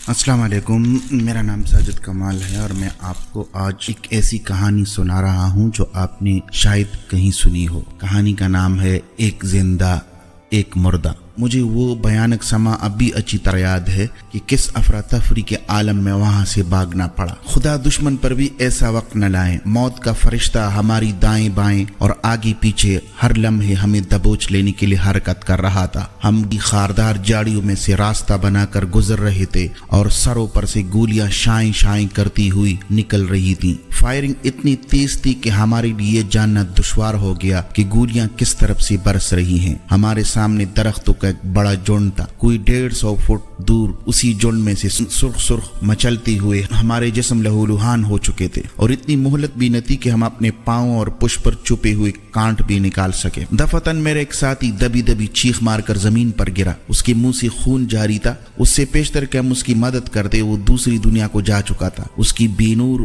السلام علیکم، میرا نام ساجد کمال ہے اور میں آپ کو آج ایک ایسی کہانی سنا رہا ہوں جو آپ نے شاید کہیں سنی ہو۔ کہانی کا نام ہے ایک زندہ ایک مردہ۔ مجھے وہ بھیانک سما اب بھی اچھی طرح یاد ہے کہ کس افراتفری کے عالم میں وہاں سے بھاگنا پڑا۔ خدا دشمن پر بھی ایسا وقت نہ لائے۔ موت کا فرشتہ ہماری دائیں بائیں اور آگے پیچھے ہر لمحے ہمیں دبوچ لینے کے لیے حرکت کر رہا تھا۔ ہم کی خاردار جاڑیوں میں سے راستہ بنا کر گزر رہے تھے اور سروں پر سے گولیاں شائیں شائیں کرتی ہوئی نکل رہی تھیں۔ فائرنگ اتنی تیز تھی کہ ہمارے لیے جاننا دشوار ہو گیا کہ گولیاں کس طرف سے برس رہی ہیں۔ ہمارے سامنے درختوں کا ایک بڑا جھنڈ تھا، کوئی 150 فٹ دور۔ اسی جھنڈ میں سے سرخ سرخ مچلتے ہوئے ہمارے جسم لہولہان ہو چکے تھے اور اتنی مہلت بھی نہ تھی کہ ہم اپنے پاؤں اور پشت پر چھپے ہوئے کانٹ بھی نکال سکے۔ دفعتاً میرا ایک ساتھی دبی دبی چیخ مار کر زمین پر گرا۔ اس کے منہ سے خون جاری تھا۔ اس سے پیشتر کہ ہم اس کی مدد کرتے، وہ دوسری دنیا کو جا چکا تھا۔ اس کی بے نور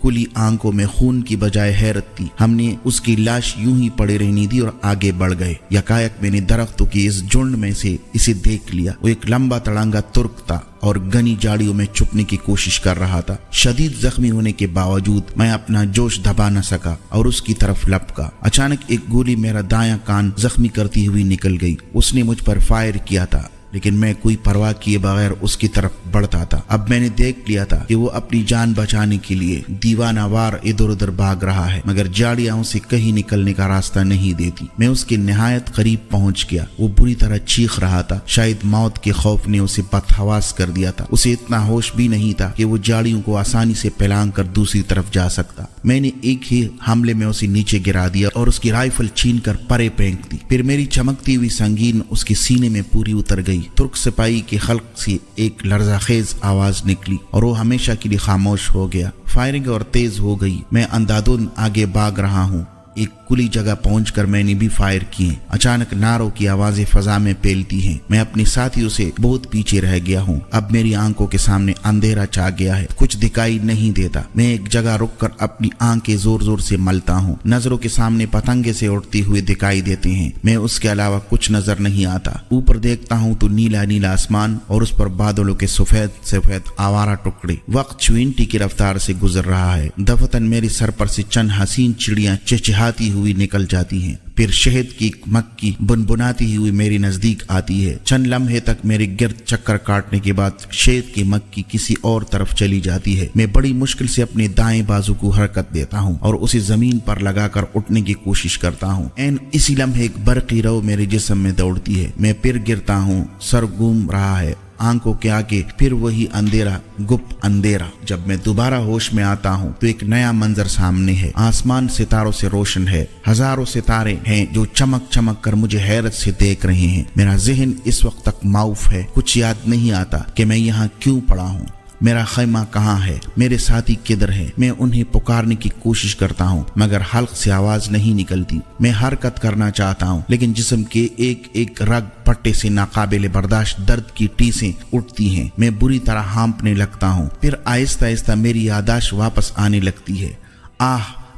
کلی آنکھوں میں خون کی بجائے حیرت تھی۔ ہم نے اس کی لاش یوں ہی پڑے رہنی دی اور آگے بڑھ گئے۔ یکایک میں نے درختوں کے اس جھنڈ میں سے اسے دیکھ لیا۔ وہ ایک لمبا تڑانگا ترک تھا اور گھنی جاڑیوں میں چھپنے کی کوشش کر رہا تھا۔ شدید زخمی ہونے کے باوجود میں اپنا جوش دبا نہ سکا اور اس کی طرف لپکا۔ اچانک ایک گولی میرا دایاں کان زخمی کرتی ہوئی نکل گئی۔ اس نے مجھ پر فائر کیا تھا لیکن میں کوئی پرواہ کیے بغیر اس کی طرف بڑھتا تھا۔ اب میں نے دیکھ لیا تھا کہ وہ اپنی جان بچانے کے لیے دیوانہ وار ادھر ادھر بھاگ رہا ہے، مگر جاڑیاں اسے کہیں نکلنے کا راستہ نہیں دیتی۔ میں اس کے نہایت قریب پہنچ گیا۔ وہ بری طرح چیخ رہا تھا۔ شاید موت کے خوف نے اسے بدحواس کر دیا تھا۔ اسے اتنا ہوش بھی نہیں تھا کہ وہ جاڑیوں کو آسانی سے پھیلانگ کر دوسری طرف جا سکتا۔ میں نے ایک ہی حملے میں اسے نیچے گرا دیا اور اس کی رائفل چھین کر پرے پھینک دی۔ پھر میری چمکتی ہوئی سنگین اس کے سینے میں پوری اتر گئی۔ ترک سپاہی کے خلق سے ایک لرزہ خیز آواز نکلی اور وہ ہمیشہ کے لیے خاموش ہو گیا۔ فائرنگ اور تیز ہو گئی۔ میں اندھادھند آگے بھاگ رہا ہوں۔ ایک کھلی جگہ پہنچ کر میں نے بھی فائر کیے۔ اچانک نعروں کی آوازیں فضا میں پھیلتی ہیں۔ میں اپنے ساتھیوں سے بہت پیچھے رہ گیا ہوں۔ اب میری آنکھوں کے سامنے اندھیرا چھا گیا ہے، کچھ دکھائی نہیں دیتا۔ میں ایک جگہ رک کر اپنی آنکھیں زور زور سے ملتا ہوں۔ نظروں کے سامنے پتنگے سے اڑتے ہوئے دکھائی دیتے ہیں۔ میں اس کے علاوہ کچھ نظر نہیں آتا۔ اوپر دیکھتا ہوں تو نیلا نیلا آسمان اور اس پر بادلوں کے سفید سفید آوارہ ٹکڑے۔ وقت چوینٹی کی رفتار سے گزر رہا ہے۔ دفعتاً میرے سر پر سے چند حسین چڑیاں چہچہاتی ہوئی نکل جاتی ہیں، پھر شہد کی مکھی بنبناتی ہوئی میری نزدیک آتی ہے۔ چند لمحے تک میرے گرد چکر کاٹنے کے بعد شہد کی مکھی کسی اور طرف چلی جاتی ہے۔ میں بڑی مشکل سے اپنے دائیں بازو کو حرکت دیتا ہوں اور اسے زمین پر لگا کر اٹھنے کی کوشش کرتا ہوں۔ اسی لمحے ایک برقی رو میرے جسم میں دوڑتی ہے۔ میں پھر گرتا ہوں، سر گھوم رہا ہے، آنکھوں کے آگے پھر وہی اندھیرا، گپ اندھیرا۔ جب میں دوبارہ ہوش میں آتا ہوں تو ایک نیا منظر سامنے ہے۔ آسمان ستاروں سے روشن ہے۔ ہزاروں ستارے ہیں جو چمک چمک کر مجھے حیرت سے دیکھ رہے ہیں۔ میرا ذہن اس وقت تک معاف ہے۔ کچھ یاد نہیں آتا کہ میں یہاں کیوں پڑا ہوں، میرا خیمہ کہاں ہے، میرے ساتھی کدھر ہے۔ میں انہیں پکارنے کی کوشش کرتا ہوں مگر حلق سے آواز نہیں نکلتی۔ میں حرکت کرنا چاہتا ہوں لیکن جسم کے ایک ایک رگ پٹے سے ناقابل برداشت درد کی ٹیسیں اٹھتی ہیں۔ میں بری طرح ہانپنے لگتا ہوں۔ پھر آہستہ آہستہ میری یادداشت واپس آنے لگتی ہے۔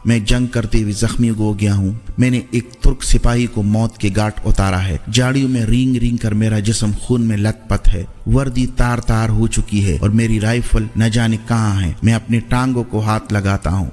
میں جنگ کرتے ہوئے زخمی ہو گیا ہوں۔ میں نے ایک ترک سپاہی کو موت کے گھاٹ اتارا ہے۔ جاڑیوں میں رینگ رینگ کر میرا جسم خون میں لت پت ہے۔ وردی تار تار ہو چکی ہے اور میری رائفل نہ جانے کہاں ہے۔ میں اپنے ٹانگوں کو ہاتھ لگاتا ہوں۔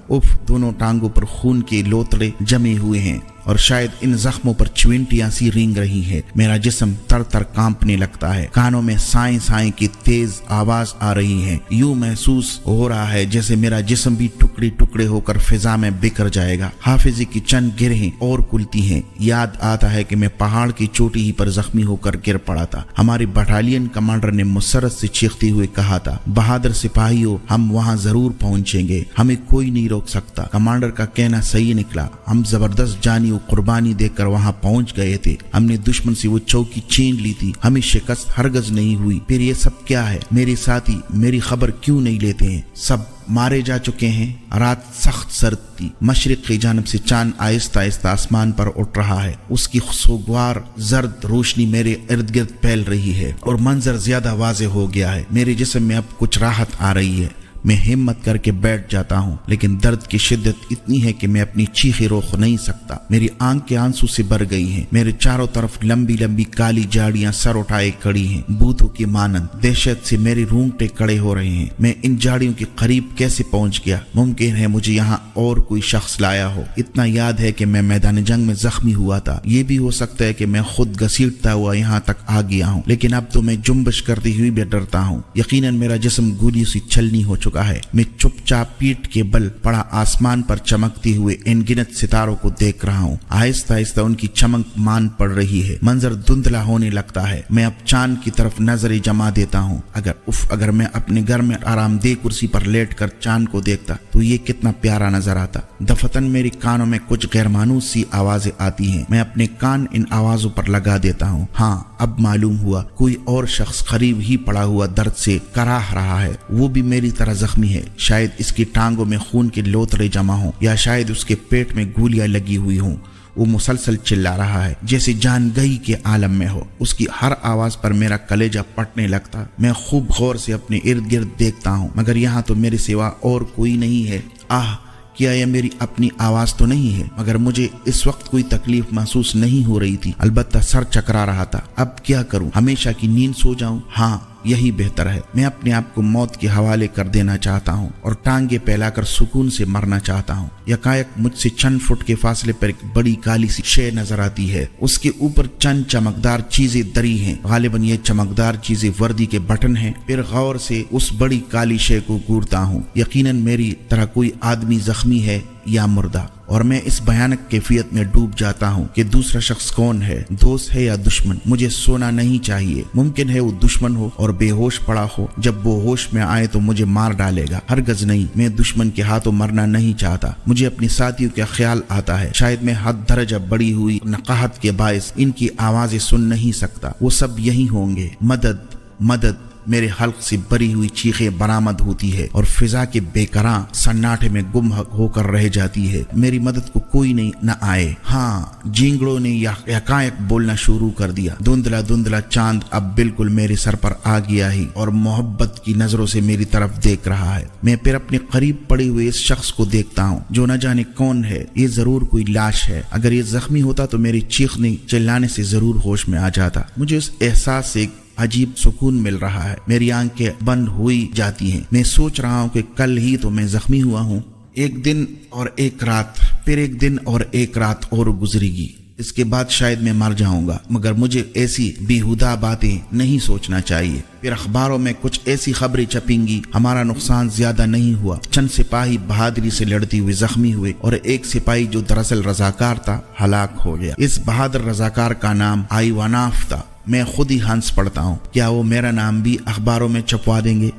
دونوں ٹانگوں پر خون کے لوتڑے جمے ہوئے ہیں اور شاید ان زخموں پر چوینٹیاں سی رینگ رہی ہے۔ میرا جسم تر تر کانپنے لگتا ہے۔ کانوں میں سائیں سائیں کی تیز آواز آ رہی ہے۔ یوں محسوس ہو رہا ہے جیسے میرا جسم بھی ٹکڑے ٹکڑے ہو کر فضا میں بکھر جائے گا۔ حافظے کی چند گرہیں اور کھلتی ہیں۔ یاد آتا ہے کہ میں پہاڑ کی چوٹی ہی پر زخمی ہو کر گر پڑا تھا۔ ہماری بٹالین کمانڈر نے مسرت سے چیختے ہوئے کہا تھا، بہادر سپاہیوں، ہم وہاں ضرور پہنچیں گے، ہمیں کوئی نہیں روک سکتا۔ کمانڈر کا کہنا صحیح نکلا۔ ہم زبردست جانی قربانی دے کر وہاں پہنچ گئے تھے۔ ہم نے دشمن سے وہ چوکی چھین لی تھی۔ ہمیں شکست ہرگز نہیں ہوئی۔ پھر یہ سب کیا ہے؟ میرے ساتھی میری خبر کیوں نہیں لیتے ہیں؟ سب مارے جا چکے ہیں۔ رات سخت سرد تھی۔ مشرق کی جانب سے چاند آہستہ آہستہ آسمان پر اٹھ رہا ہے۔ اس کی خوشگوار زرد روشنی میرے ارد گرد پھیل رہی ہے اور منظر زیادہ واضح ہو گیا ہے۔ میرے جسم میں اب کچھ راحت آ رہی ہے۔ मैं हिम्मत करके बैठ जाता हूँ, लेकिन दर्द की शिद्दत इतनी है कि मैं अपनी चीखें रोक नहीं सकता। मेरी आंख के आंसू से भर गई हैं। मेरे चारों तरफ लंबी लंबी काली झाड़ियां सर उठाए खड़ी हैं, बूतों की मानंद। दहशत से मेरे रूंगटे खड़े हो रहे हैं। मैं इन झाड़ियों के करीब कैसे पहुंच गया? मुमकिन है मुझे यहाँ और कोई शख्स लाया हो। इतना याद है कि मैं मैदान जंग में जख्मी हुआ था। ये भी हो सकता है कि मैं खुद घसीटता हुआ यहाँ तक आ गया हूँ, लेकिन अब तो मैं जुम्बश करती हुई भी डरता हूँ। यकीनन मेरा जिस्म गोलियों से छलनी हो चुका है। मैं चुपचाप पीठ के बल पड़ा आसमान पर चमकते हुए अनगिनत सितारों को देख रहा हूँ। आहिस्ता आहिस्ता उनकी चमक मान पड़ रही है। मंजर धुंधला होने लगता है। मैं अब चांद की तरफ नजरें जमा देता हूँ। अगर मैं अपने घर में आरामदेह कुर्सी पर लेटकर चांद को देखता तो ये कितना प्यारा नजर आता। दफतन मेरे कानों में कुछ गैरमानूस सी आवाजें आती हैं। मैं अपने कान इन आवाजों पर लगा देता हूँ। हाँ, अब मालूम हुआ कोई और शख्स करीब ही पड़ा हुआ दर्द से कराह रहा है। वो भी मेरी तरह जख्मी है। शायद इसकी टांगों में खून के लोथड़े जमा हों, या शायद उसके पेट में गोलियां लगी हुई हों। वो मुसलसल चिल्ला रहा है जैसे जान गई के आलम में हो। उसकी हर आवाज पर मेरा कलेजा पटने लगता। मैं खूब गौर से अपने इर्द गिर्द देखता हूँ, मगर यहाँ तो मेरे सिवा और कोई नहीं है। आह, क्या यह मेरी अपनी आवाज तो नहीं है? मगर मुझे इस वक्त कोई तकलीफ महसूस नहीं हो रही थी, अलबत्ता सर चकरा रहा था। अब क्या करूं? हमेशा की नींद सो जाऊं? हाँ, यही बेहतर है। मैं अपने आप को मौत के हवाले कर देना चाहता हूँ और टांगे फैलाकर सुकून से मरना चाहता हूँ। यकायक मुझसे चंद फुट के फासले पर एक बड़ी काली सी शे नजर आती है। उसके ऊपर चंद चमकदार चीजें दरी हैं। गालिबन ये चमकदार चीजें वर्दी के बटन हैं। फिर गौर से उस बड़ी काली शे को घूरता हूँ। यकीनन मेरी तरह कोई आदमी जख्मी है या मुर्दा, और मैं इस भयानक कैफियत में डूब जाता हूँ कि दूसरा शख्स कौन है, दोस्त है या दुश्मन। मुझे सोना नहीं चाहिए। मुमकिन है वो दुश्मन हो और बेहोश पड़ा हो। जब वो होश में आए तो मुझे मार डालेगा। हरगज नहीं, मैं दुश्मन के हाथों मरना नहीं चाहता। मुझे अपने साथियों का ख्याल आता है। शायद मैं हद दर्जा बढ़ी हुई नकाहत के बायस इनकी आवाजें सुन नहीं सकता। वो सब यही होंगे। मदद मदद, मेरे हल्क से भरी हुई चीखें बरामद होती है और फिजा के बेकरां सन्नाटे में गुम होकर रह जाती है। मेरी मदद को कोई नहीं न आए। हाँ, जिंगड़ों ने यकायक बोलना शुरू कर दिया। धुंधला धुंधला चांद अब बिल्कुल मेरे सर पर आ गया ही और मोहब्बत की नजरों से मेरी तरफ देख रहा है। मैं फिर अपने करीब पड़े हुए इस शख्स को देखता हूँ जो न जाने कौन है। ये जरूर कोई लाश है। अगर ये जख्मी होता तो मेरी चीखने चिल्लाने से जरूर होश में आ जाता। मुझे उस एहसास से अजीब सुकून मिल रहा है। मेरी आंखें बंद हुई जाती हैं। मैं सोच रहा हूँ कि कल ही तो मैं जख्मी हुआ हूँ। एक दिन और एक रात, फिर एक दिन और एक रात और गुजरेगी। इसके बाद शायद मैं मर जाऊंगा, मगर मुझे ऐसी बेहुदा बातें नहीं सोचना चाहिए। फिर अखबारों में कुछ ऐसी खबरें छपेंगी, हमारा नुकसान ज्यादा नहीं हुआ, चंद सिपाही बहादुरी से लड़ते हुए जख्मी हुए और एक सिपाही जो दरअसल रजाकार था हलाक हो गया। इस बहादुर रजाकार का नाम आईवानाफ था। मैं खुद ही हंस पड़ता हूँ। क्या वो मेरा नाम भी अखबारों में छपवा देंगे?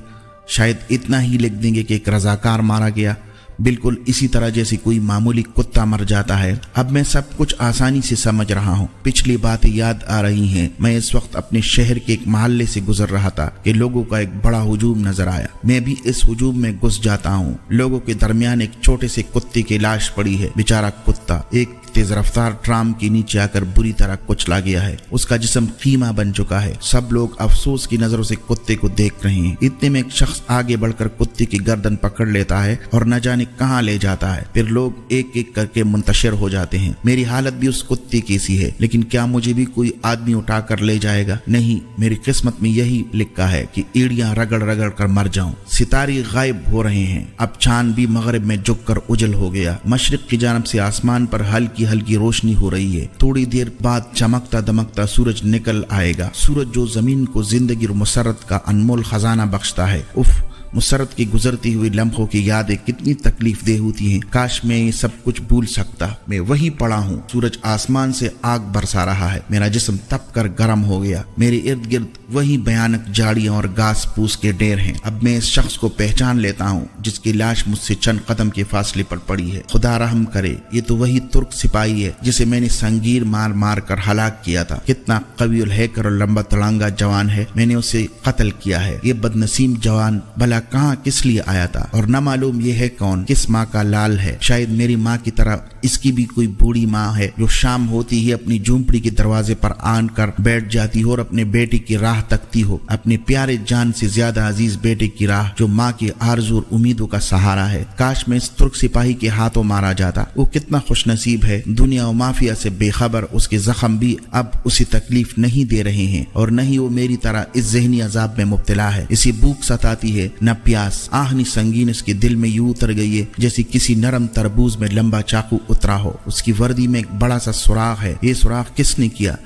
शायद इतना ही लिख देंगे कि एक रजाकार मारा गया, बिल्कुल इसी तरह जैसे कोई मामूली कुत्ता मर जाता है। अब मैं सब कुछ आसानी से समझ रहा हूँ। पिछली बातें याद आ रही हैं। मैं इस वक्त अपने शहर के एक मोहल्ले से गुजर रहा था कि लोगों का एक बड़ा हुजूम नजर आया। मैं भी इस हुजूम में घुस जाता हूँ। लोगों के दरमियान एक छोटे से कुत्ते की लाश पड़ी है। बेचारा कुत्ता एक तेज रफ्तार ट्राम के नीचे आकर बुरी तरह कुचला गया है। उसका जिस्म कीमा बन चुका है। सब लोग अफसोस की नजरों से कुत्ते को देख रहे हैं। इतने में एक शख्स आगे बढ़कर कुत्ते की गर्दन पकड़ लेता है और न जाने कहां ले जाता है। फिर लोग एक एक करके मुंतशिर हो जाते हैं। मेरी हालत भी उस कुत्ते की सी है, लेकिन क्या मुझे भी कोई आदमी उठा कर ले जाएगा? नहीं, मेरी किस्मत में यही लिखा है कि एड़ियां रगड़ रगड़ कर मर जाऊं। सितारे गायब हो रहे हैं। अब चांद भी मगरिब में झुककर उजल हो गया। मशरिक की जानब से आसमान पर हल्की हल्की रोशनी हो रही है। थोड़ी देर बाद चमकता दमकता सूरज निकल आएगा। सूरज जो जमीन को जिंदगी और मुसरत का अनमोल खजाना बख्शता है। उफ, मुसरत की गुजरती हुई लम्हों की यादें कितनी तकलीफ देह होती हैं। काश मैं ये सब कुछ भूल सकता। मैं वहीं पड़ा हूँ। सूरज आसमान से आग बरसा रहा है। मेरा जिस्म तप कर गर्म हो गया। मेरे इर्द गिर्द वही भयानक झाड़ियां और घास फूस के ढेर हैं। अब मैं इस शख्स को पहचान लेता हूँ जिसकी लाश मुझसे चंद कदम के फासले पर पड़ी है। खुदा रहम करे, ये तो वही तुर्क सिपाही है जिसे मैंने संगीर मार मार कर हलाक किया था। कितना कवील हैकर और लंबा तड़ांगा जवान है। मैंने उसे कत्ल किया है। ये बदनसीब जवान भला कहाँ किस लिए आया था और न मालूम ये है कौन, किस माँ का लाल है। शायद मेरी माँ की तरह इसकी भी कोई बूढ़ी माँ है जो शाम होती ही अपनी झूंपड़ी के दरवाजे पर आन कर बैठ जाती हो और अपने बेटे की राह तकती हो, अपने प्यारे जान से ज्यादा अजीज बेटे की राह जो माँ की आरज़ू और उम्मीदों का सहारा है। काश मैं इस तुर्क सिपाही के हाथों मारा जाता। वो कितना खुशनसीब है, दुनिया और माफिया से बेखबर। उसके जख्म भी अब उसे तकलीफ नहीं दे रहे हैं और न ही वो मेरी तरह इस ज़हनी अजाब में मुब्तला है। इसे भूख सताती है न प्यास। आहनी संगीन इसके दिल में यूं उतर गई है जैसे किसी नरम तरबूज में लंबा चाकू उतरा हो। उसकी वर्दी में एक बड़ा सा सुराख है। ये सुराख किसने किया?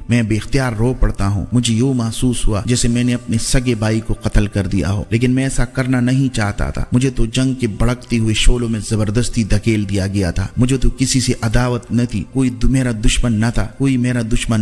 मैं बेख्तियार रो पड़ता हूँ। मुझे यूं महसूस हुआ जैसे मैंने अपने सगे भाई को कत्ल कर दिया हो, लेकिन मैं ऐसा करना नहीं चाहता था। मुझे तो जंग के भड़कती हुए शोलों में जबरदस्ती धकेल दिया गया था। मुझे तो किसी से अदावत न थी, कोई मेरा दुश्मन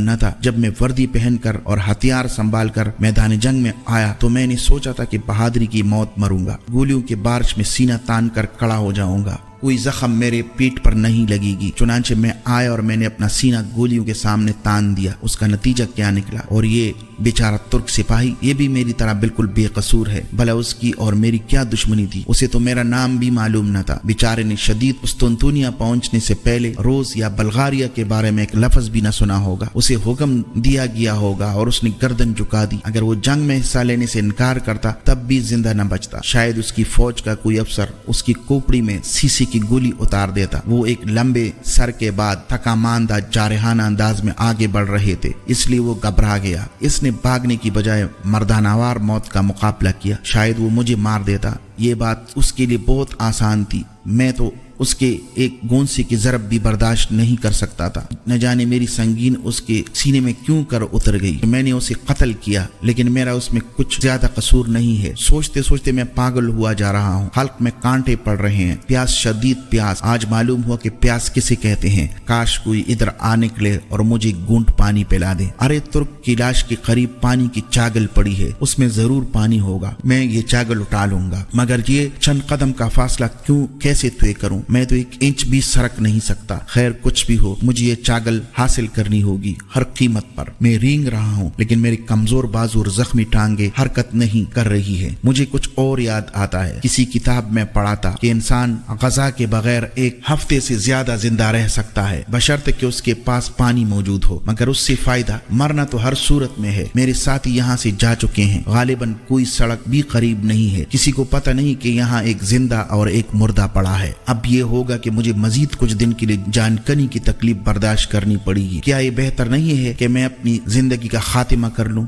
न था। जब मैं वर्दी पहनकर और हथियार संभाल कर मैदान जंग में आया तो मैंने सोचा था कि बहादुरी की मौत मरूंगा, गोलियों के बारिश में सीना तान कर खड़ा हो जाऊंगा, कोई जख्म मेरे पीठ पर नहीं लगेगी। चुनांचे मैं आया और मैंने अपना सीना गोलियों के सामने तान दिया। उसका नतीजा क्या निकला? और ये बेचारा तुर्क सिपाही, ये भी मेरी तरह बिल्कुल बेकसूर है। भला उसकी और मेरी क्या दुश्मनी थी? उसे तो मेरा नाम भी मालूम न था। बेचारे ने शदीद कुस्तुनतुनिया पहुंचने से पहले रोज या बल्गारिया के बारे में एक लफ्ज भी न सुना होगा। उसे हुक्म दिया गया होगा और उसने गर्दन झुका दी। अगर वो जंग में हिस्सा लेने से इनकार करता तब भी जिंदा न बचता। शायद उसकी फौज का कोई अफसर उसकी खोपड़ी में शीशे की गोली उतार देता। वो एक लंबे सर के बाद थकामांदा जारहाना अंदाज में आगे बढ़ रहे थे, इसलिए वो घबरा गया। इसने भागने की बजाय मर्दानावार मौत का मुकाबला किया। शायद वो मुझे मार देता। ये बात उसके लिए बहुत आसान थी। मैं तो उसके एक गोंसे की ज़रब भी बर्दाश्त नहीं कर सकता था। न जाने मेरी संगीन उसके सीने में क्यों कर उतर गई। मैंने उसे कत्ल किया, लेकिन मेरा उसमें कुछ ज्यादा कसूर नहीं है। सोचते सोचते मैं पागल हुआ जा रहा हूँ। हल्क में कांटे पड़ रहे हैं। प्यास, शदीद प्यास। आज मालूम हुआ कि प्यास किसे कहते हैं। काश कोई इधर आ निकले और मुझे घूंट पानी पिला दे। अरे तुर्क की लाश के करीब पानी की चागल पड़ी है, उसमें जरूर पानी होगा। मैं ये चागल उठा लूंगा, मगर ये चंद कदम का फासला कैसे तय करूं? मैं तो एक इंच भी सरक नहीं सकता। खैर कुछ भी हो, मुझे ये चागल हासिल करनी होगी हर कीमत पर। मैं रेंग रहा हूँ, लेकिन मेरी कमजोर बाजू और जख्मी टांगे हरकत नहीं कर रही है। मुझे कुछ और याद आता है। किसी किताब में पढ़ा था कि इंसान ग़ज़ा के बगैर एक हफ्ते से ज्यादा जिंदा रह सकता है, बशर्ते कि उसके पास पानी मौजूद हो। मगर उससे फायदा मरना तो हर सूरत में है। मेरे साथी यहाँ से जा चुके हैं। गालिबन कोई सड़क भी करीब नहीं है। किसी को पता नहीं कि यहाँ एक जिंदा और एक मुर्दा पड़ा है। अब ये होगा कि मुझे मजीद कुछ दिन के लिए जानकनी की तकलीफ बर्दाश्त करनी पड़ेगी। क्या ये बेहतर नहीं है कि मैं अपनी जिंदगी का खात्मा कर लूं?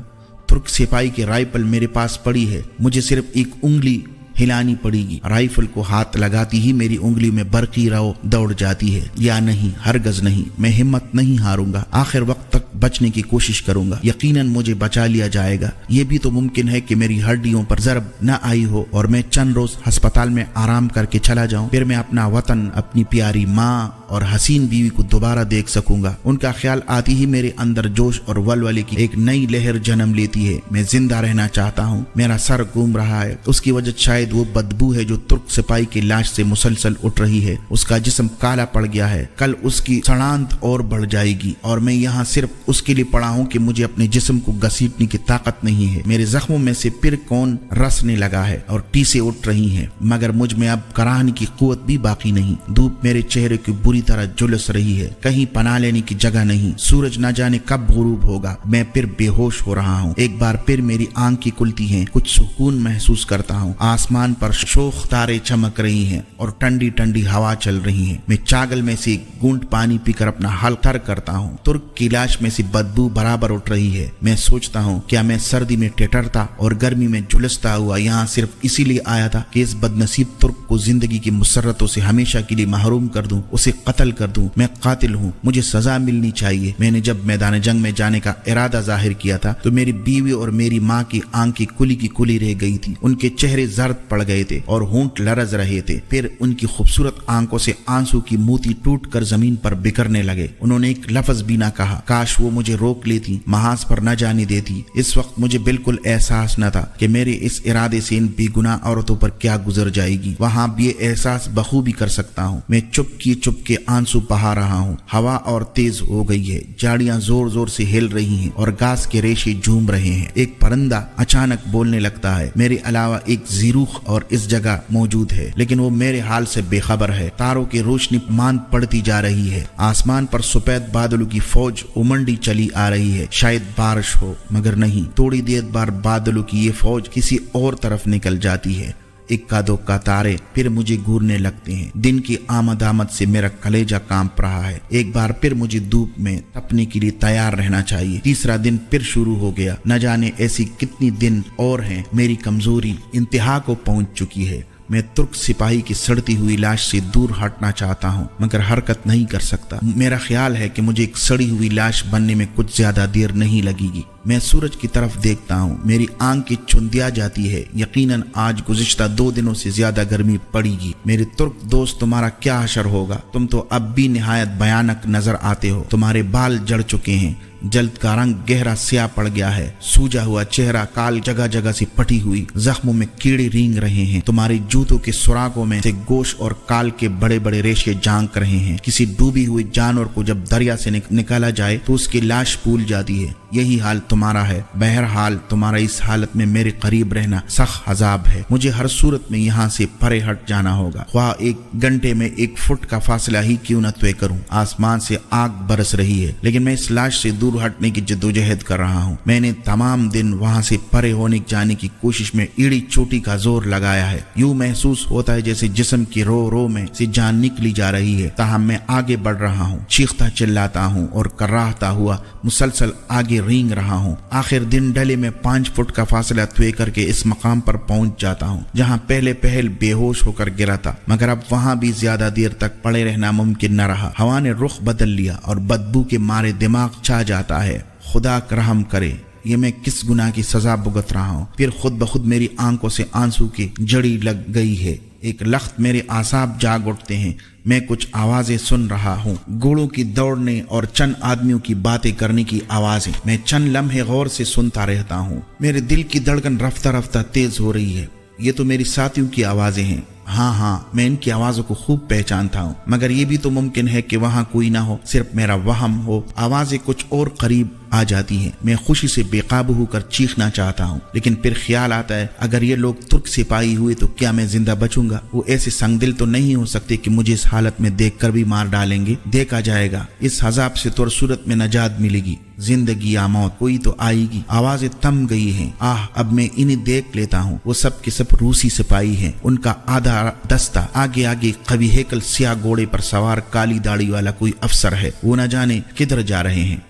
तुर्क सिपाही की राइफल मेरे पास पड़ी है। मुझे सिर्फ एक उंगली हिलानी पड़ेगी। राइफल को हाथ लगाती ही मेरी उंगली में बरकी राव दौड़ जाती है। या नहीं, हरगज नहीं। मैं हिम्मत नहीं हारूंगा। आखिर वक्त तक बचने की कोशिश करूंगा। यकीनन मुझे बचा लिया जाएगा। ये भी तो मुमकिन है कि मेरी हड्डियों पर जरब न आई हो और मैं चंद रोज अस्पताल में आराम करके चला जाऊं। फिर मैं अपना वतन, अपनी प्यारी माँ और हसीन बीवी को दोबारा देख सकूंगा। उनका ख्याल आती ही मेरे अंदर जोश और वलवले की एक नई लहर जन्म लेती है। मैं जिंदा रहना चाहता हूँ। मेरा सर घूम रहा है। उसकी वजह शायद वो बदबू है जो तुर्क सिपाही की लाश से मुसलसल उठ रही है। उसका जिस्म काला पड़ गया है। कल उसकी सड़ांत और बढ़ जाएगी और मैं यहाँ सिर्फ उसके लिए पड़ा हूँ कि मुझे अपने जिस्म को घसीटने की ताकत नहीं है। मेरे जख्मों में से फिर कौन रसने लगा है और टीसे उठ रही हैं, मगर मुझ में अब कराहने की कुव्वत भी बाकी नहीं। धूप मेरे चेहरे की बुरी तरह झुलस रही है। कहीं पनाह लेने की जगह नहीं। सूरज न जाने कब गुरूब होगा। मैं फिर बेहोश हो रहा हूँ। एक बार फिर मेरी आंखें खुलती हैं। कुछ सुकून महसूस करता हूँ। आसमान पर शोख तारे चमक रही हैं और ठंडी ठंडी हवा चल रही है। मैं चागल में से घूंट पानी पीकर अपना हाल तर करता हूँ। तुर्क की लाश में से बदबू बराबर उठ रही है। मैं सोचता हूँ, क्या मैं सर्दी में टेटरता और गर्मी में झुलसता हुआ यहाँ सिर्फ इसीलिए आया था कि इस बदनसीब तुर्क को जिंदगी की मुसर्रतों से हमेशा के लिए महरूम कर दूं, उसे कत्ल कर दूं। मैं कातिल हूँ, मुझे सजा मिलनी चाहिए। मैंने जब मैदान जंग में जाने का इरादा जाहिर किया था तो मेरी बीवी और मेरी माँ की आंखें खुली की खुली रह गई थी। उनके चेहरे जर्द पड़ गए थे और होंठ लरज रहे थे। फिर उनकी खूबसूरत आंखों से आंसू की मोती टूट कर जमीन पर बिखरने लगे। उन्होंने एक लफ्ज भी ना कहा। काश वो मुझे रोक लेती, महाज पर न जाने देती। इस वक्त मुझे बिल्कुल एहसास न था कि मेरे इस इरादे से इन बेगुनाह औरतों पर क्या गुजर जाएगी। वहाँ ये एहसास बखूबी कर सकता हूँ। मैं चुपके आंसू बहा रहा हूँ। हवा और तेज हो गई है, झाड़ियां जोर जोर से हिल रही हैं और घास के रेशे झूम रहे हैं। एक परिंदा अचानक बोलने लगता है। मेरे अलावा एक ज़ीरूख और इस जगह मौजूद है, लेकिन वो मेरे हाल से बेखबर है। तारों की रोशनी मान पड़ती जा रही है। आसमान पर सफेद बादलों की फौज उमंडी चली आ रही है। शायद बारिश हो, मगर नहीं। थोड़ी देर बाद बादलों की ये फौज किसी और तरफ निकल जाती है। इक्का दुक्का तारे फिर मुझे घूरने लगते हैं। दिन की आमद से मेरा कलेजा कांप रहा है। एक बार फिर मुझे धूप में तपने के लिए तैयार रहना चाहिए। तीसरा दिन फिर शुरू हो गया। न जाने ऐसी कितनी दिन और हैं। मेरी कमजोरी इंतहा को पहुंच चुकी है। मैं तुर्क सिपाही की सड़ती हुई लाश से दूर हटना चाहता हूँ, मगर हरकत नहीं कर सकता। मेरा ख्याल है कि मुझे एक सड़ी हुई लाश बनने में कुछ ज्यादा देर नहीं लगेगी। मैं सूरज की तरफ देखता हूँ। मेरी आंखें चुंधिया जाती है। यकीनन आज गुज़िश्ता 2 दिनों से ज्यादा गर्मी पड़ेगी। मेरे तुर्क दोस्त, तुम्हारा क्या हशर होगा? तुम तो अब भी निहायत भयानक नजर आते हो। तुम्हारे बाल जड़ चुके हैं, जल्द का रंग गहरा स्याह पड़ गया है, सूजा हुआ चेहरा, काल जगह जगह से पटी हुई, जख्मों में कीड़े रेंग रहे हैं। तुम्हारे जूतों के सुराखों में से गोश्त और काल के बड़े बड़े रेशे झांक रहे हैं। किसी डूबी हुई जानवर को जब दरिया से निकाला जाए तो उसकी लाश फूल जाती है। यही हाल तुम्हारा है। बहरहाल तुम्हारा इस हालत में मेरे करीब रहना सख्त अजाब है। मुझे हर सूरत में यहाँ से परे हट जाना होगा, ख्वाह 1 घंटे में 1 फुट का फासला ही क्यों न तय करूं। आसमान से आग बरस रही है, लेकिन मैं इस लाश से दूर हटने की जद्दोजहद कर रहा हूँ। मैंने तमाम दिन वहाँ से परे होने जाने की कोशिश में एड़ी चोटी का जोर लगाया है। यूं महसूस होता है जैसे जिस्म की रो रो में से जान निकली जा रही है। ताहम मैं आगे बढ़ रहा हूँ, चीखता चिल्लाता हूँ और कराहता हुआ मुसलसल आगे रेंग रहा हूँ। आखिर दिन ढले में 5 फुट का फासला तय करके इस मकाम पर पहुंच जाता हूँ जहाँ पहले बेहोश होकर गिरा था, मगर अब वहाँ भी ज्यादा देर तक पड़े रहना मुमकिन न रहा। हवा ने रुख बदल लिया और बदबू के मारे दिमाग छा जाता है। खुदा रहम करे, ये मैं किस गुनाह की सजा भुगत रहा हूँ। फिर खुद ब खुद मेरी आंखों से आंसू की जड़ी लग गई है। एक लख्त मेरे आसाब जाग उठते हैं। मैं कुछ आवाजें सुन रहा हूँ, घोड़ों की दौड़ने और चंद आदमियों की बातें करने की आवाजें। मैं चंद लम्हे गौर से सुनता रहता हूँ। मेरे दिल की धड़कन रफ्ता रफ्ता तेज हो रही है। ये तो मेरी साथियों की आवाजें हैं। हाँ, मैं इनकी आवाजों को खूब पहचानता हूँ, मगर ये भी तो मुमकिन है कि वहाँ कोई ना हो, सिर्फ मेरा वहम हो। आवाजें कुछ और करीब आ जाती हैं। मैं खुशी से बेकाबू होकर चीखना चाहता हूँ, लेकिन फिर ख्याल आता है अगर ये लोग तुर्क सिपाही हुए तो क्या मैं जिंदा बचूंगा? वो ऐसे संगदिल तो नहीं हो सकते कि मुझे इस हालत में देखकर भी मार डालेंगे। देखा जाएगा, इस अजाब से तो सूरत में नजात मिलेगी। जिंदगी या मौत कोई तो आएगी। आवाजें थम गई हैं। अब मैं इन्हें देख लेता हूँ। वो सब के सब रूसी सिपाही हैं। उनका आधा दस्ता आगे आगे कवि हेकल स्याह घोड़े पर सवार काली दाढ़ी वाला कोई अफसर है। वो न जाने किधर जा रहे हैं।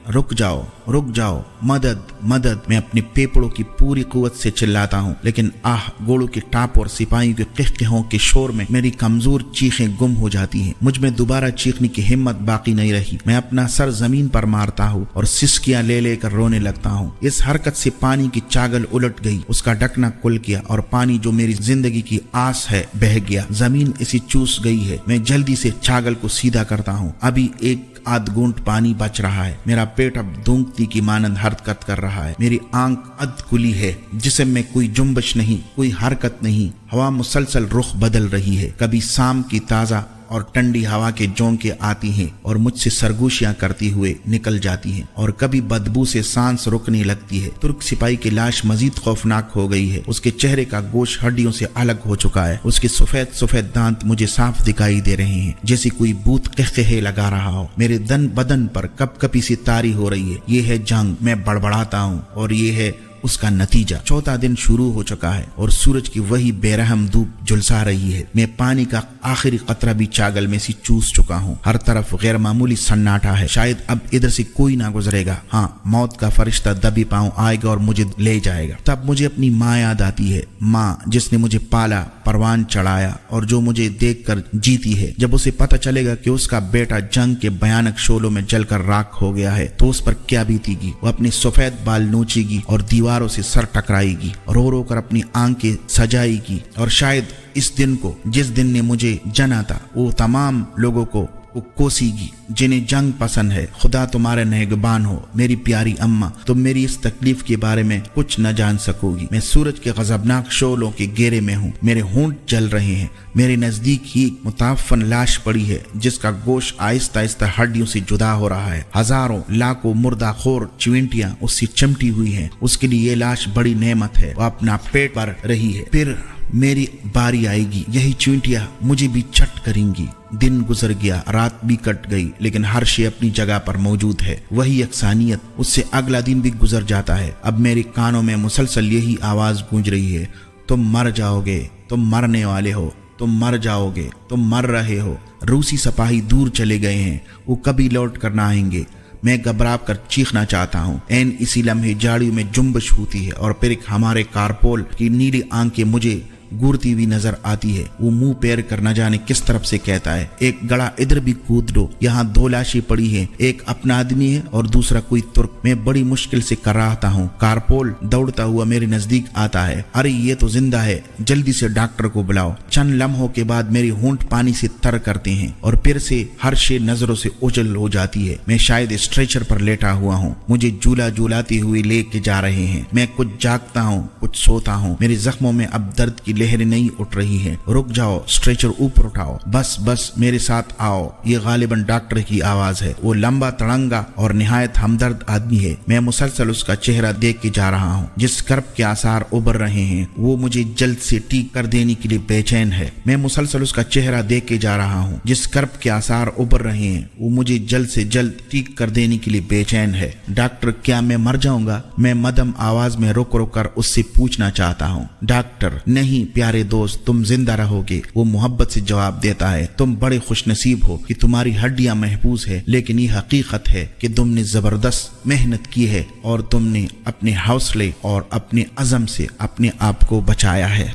रुक जाओ, मदद मदद। मैं अपने पेपड़ों की पूरी कुव्वत से चिल्लाता हूँ, लेकिन घोड़ों के टाप और सिपाहियों के किहकिहों के शोर में मेरी कमजोर चीखें गुम हो जाती हैं। मुझ में दोबारा चीखने की हिम्मत बाकी नहीं रही। मैं अपना सर जमीन पर मारता हूँ और सिसकियां ले लेकर रोने लगता हूँ। इस हरकत से पानी की चागल उलट गई, उसका ढकना खुल गया और पानी जो मेरी जिंदगी की आस है बह गया। जमीन इसी चूस गई है। मैं जल्दी से चागल को सीधा करता हूँ। अभी एक आध घूंट पानी बच रहा है। मेरा पेट अब दूंघती की मानंद हरकत कर रहा है। मेरी आंख अध खुली है, जिसम में कोई जुम्बश नहीं, कोई हरकत नहीं। हवा मुसलसल रुख बदल रही है। कभी शाम की ताजा और ठंडी हवा के झोंके आती हैं और मुझसे सरगोशियां करती हुए निकल जाती हैं, और कभी बदबू से सांस रुकने लगती है। तुर्क सिपाही की लाश मजीद खौफनाक हो गई है। उसके चेहरे का गोश्त हड्डियों से अलग हो चुका है। उसके सफेद सफेद दांत मुझे साफ दिखाई दे रहे हैं, जैसे कोई भूत कहकहे लगा रहा हो। मेरे बदन पर कपकपी सी तारी हो रही है। ये है जंग। मैं बड़बड़ाता हूँ और ये है उसका नतीजा। चौथा दिन शुरू हो चुका है और सूरज की वही बेरहम धूप झुलसा रही है। मैं पानी का आखिरी कतरा भी चागल में से चूस चुका हूँ। हर तरफ गैर मामूली सन्नाटा है। शायद अब इधर से कोई ना गुजरेगा। हाँ, मौत का फरिश्ता दबी पांव आएगा और मुझे ले जाएगा। तब मुझे अपनी माँ याद आती है। माँ जिसने मुझे पाला, परवान चढ़ाया और जो मुझे देखकर जीती है। जब उसे पता चलेगा कि उसका बेटा जंग के भयानक शोलों में जलकर राख हो गया है तो उस पर क्या बीतेगी। वो अपने सफेद बाल नोचेगी और दीवारों से सर टकराएगी, रो रो कर अपनी आंखें सजाएगी। और शायद इस दिन को, जिस दिन ने मुझे जना था, वो तमाम लोगों को को कोसीगी। जिन्हें जंग पसंद है, खुदा तुम्हारे निगहबान हो। मेरी प्यारी अम्मा, तुम मेरी इस तकलीफ के बारे में कुछ न जान सकोगी। मैं सूरज के गजबनाक शोलों के घेरे में हूँ। मेरे होंठ जल रहे हैं। मेरे नजदीक ही मुताफन लाश पड़ी है जिसका गोश्त आहिस्ता आहिस्ता हड्डियों से जुदा हो रहा है। हजारों लाखों मुर्दाखोर चींटियां उससे चिमटी हुई हैं। उसके लिए ये लाश बड़ी नेमत है। वो अपना पेट भर रही है। फिर मेरी बारी आएगी, यही चींटियां मुझे भी चट करेंगी। दिन गुजर गया, रात भी कट गई, लेकिन हर शे अपनी जगह पर मौजूद है। वही यकसानियत। उससे अगला दिन भी गुजर जाता है। अब मेरे कानों में मुसलसल यही आवाज गूंज रही है, तुम मर जाओगे, तुम मरने वाले हो, तुम मर जाओगे, तुम मर रहे हो। रूसी सिपाही दूर चले गए हैं, वो कभी लौट कर ना आएंगे। मैं घबरा कर चीखना चाहता हूँ। एन इसी लम्हे झाड़ियों में जुम्बश होती है और फिर हमारे कारपोल की नीली आंखें मुझे घूरती हुई नजर आती है। वो मुंह पैर कर न जाने किस तरफ से कहता है, एक गड़ा इधर भी कूद दो, यहाँ 2 लाशें पड़ी हैं, एक अपना आदमी है और दूसरा कोई तुर्क। मैं बड़ी मुश्किल से कराहता हूँ। कारपोल दौड़ता हुआ मेरे नजदीक आता है। अरे ये तो जिंदा है, जल्दी से डॉक्टर को बुलाओ। चंद लम्हों के बाद मेरे होंठ पानी से तर करते हैं और फिर से हर शे नजरों से ओझल हो जाती है। मैं शायद स्ट्रेचर पर लेटा हुआ हूँ। मुझे झूला झूलाते हुए लेके जा रहे हैं। मैं कुछ जागता हूँ, कुछ सोता हूँ। मेरे जख्मों में अब दर्द की लहरें नहीं उठ रही हैं। रुक जाओ, स्ट्रेचर ऊपर उठाओ, बस बस मेरे साथ आओ। ये गालिबन डॉक्टर की आवाज है। वो लंबा तड़ंगा और निहायत हमदर्द आदमी है। मैं मुसलसल उसका चेहरा देख के जा रहा हूँ। जिस कर्ब के आसार उभर रहे हैं वो मुझे जल्द से ठीक कर देने के लिए बेचैन है। मैं मुसलसल उसका चेहरा देख के जा रहा हूँ। जिस कर्ब के आसार उभर रहे हैं वो मुझे जल्द से जल्द ठीक कर देने के लिए बेचैन है। डॉक्टर, क्या मैं मर जाऊंगा? मैं मदम आवाज में रुक रुक कर उससे पूछना चाहता हूँ। डॉक्टर, नहीं प्यारे दोस्त, तुम जिंदा रहोगे, वो मोहब्बत से जवाब देता है। तुम बड़े खुशनसीब हो कि तुम्हारी हड्डियां महफूज है, लेकिन ये हकीकत है कि तुमने जबरदस्त मेहनत की है और तुमने अपने हौसले और अपने अज़म से अपने आप को बचाया है।